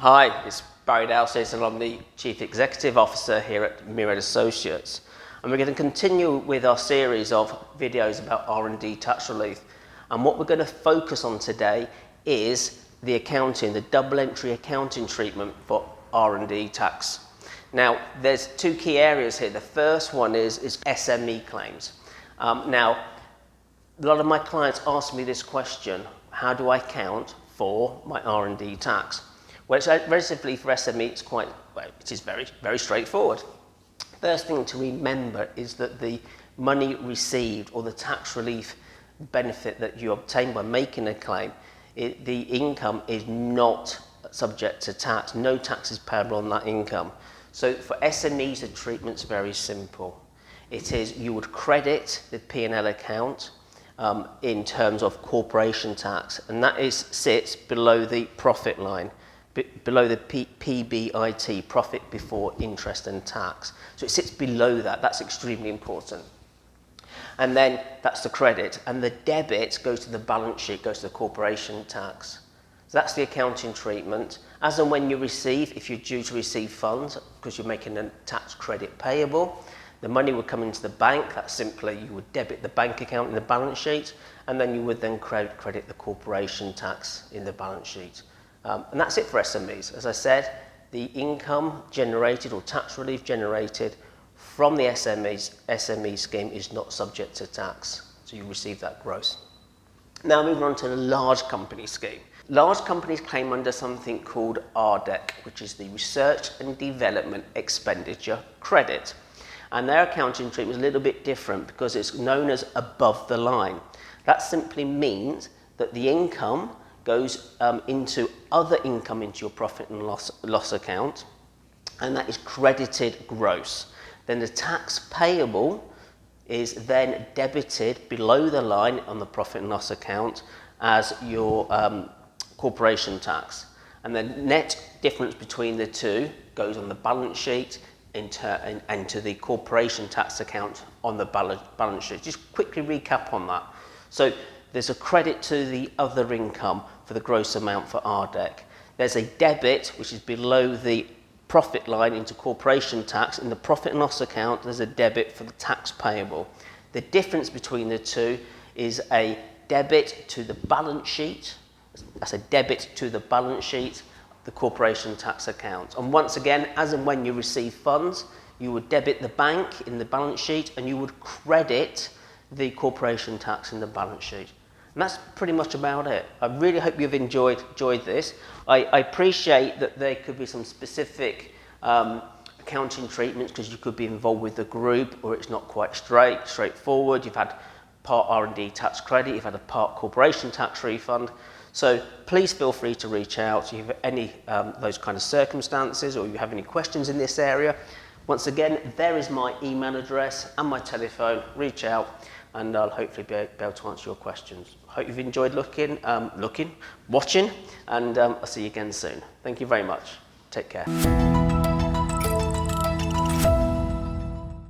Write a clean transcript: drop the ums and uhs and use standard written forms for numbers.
Hi, it's Barry Dowsett and I'm the Chief Executive Officer here at Myriad Associates. And we're going to continue with our series of videos about R&D tax relief. And what we're going to focus on today is the accounting, the double entry accounting treatment for R&D tax. Now, there's two key areas here. The first one is SME claims. Now, a lot of my clients ask me this question: how do I account for my R&D tax? Well, it's relatively for SME, it is very straightforward. First thing to remember is that the money received or the tax relief benefit that you obtain by making a claim, the income is not subject to tax. No tax is payable on that income. So for SMEs, the treatment's very simple. It is, you would credit the P&L account in terms of corporation tax, and that sits below the profit line, below the PBIT, profit before interest and tax. So it sits below that. That's extremely important. And then that's the credit, and the debit goes to the balance sheet, goes to the corporation tax. So that's the accounting treatment. As and when you receive, if you're due to receive funds, because you're making a tax credit payable, the money would come into the bank. That's simply, you would debit the bank account in the balance sheet, and then you would then credit the corporation tax in the balance sheet. And that's it for SMEs. As I said, the income generated or tax relief generated from the SME scheme is not subject to tax. So you receive that gross. Now moving on to the large company scheme. Large companies claim under something called RDEC, which is the Research and Development Expenditure Credit. And their accounting treatment is a little bit different because it's known as above the line. That simply means that the income goes into other income into your profit and loss account, and that is credited gross. Then the tax payable is then debited below the line on the profit and loss account as your corporation tax. And the net difference between the two goes on the balance sheet into the corporation tax account on the balance sheet. Just quickly recap on that. So there's a credit to the other income for the gross amount for RDEC. There's a debit, which is below the profit line into corporation tax. In the profit and loss account, there's a debit for the tax payable. The difference between the two is a debit to the balance sheet. That's a debit to the balance sheet, the corporation tax account. And once again, as and when you receive funds, you would debit the bank in the balance sheet and you would credit the corporation tax in the balance sheet. And that's pretty much about it. I really hope you've enjoyed this. I appreciate that there could be some specific accounting treatments because you could be involved with the group or it's not quite straightforward. You've had part R&D tax credit, you've had a part corporation tax refund. So please feel free to reach out if you have any those kind of circumstances or you have any questions in this area. Once again, there is my email address and my telephone. Reach out and I'll hopefully be able to answer your questions. Hope you've enjoyed watching, and I'll see you again soon. Thank you very much. Take care.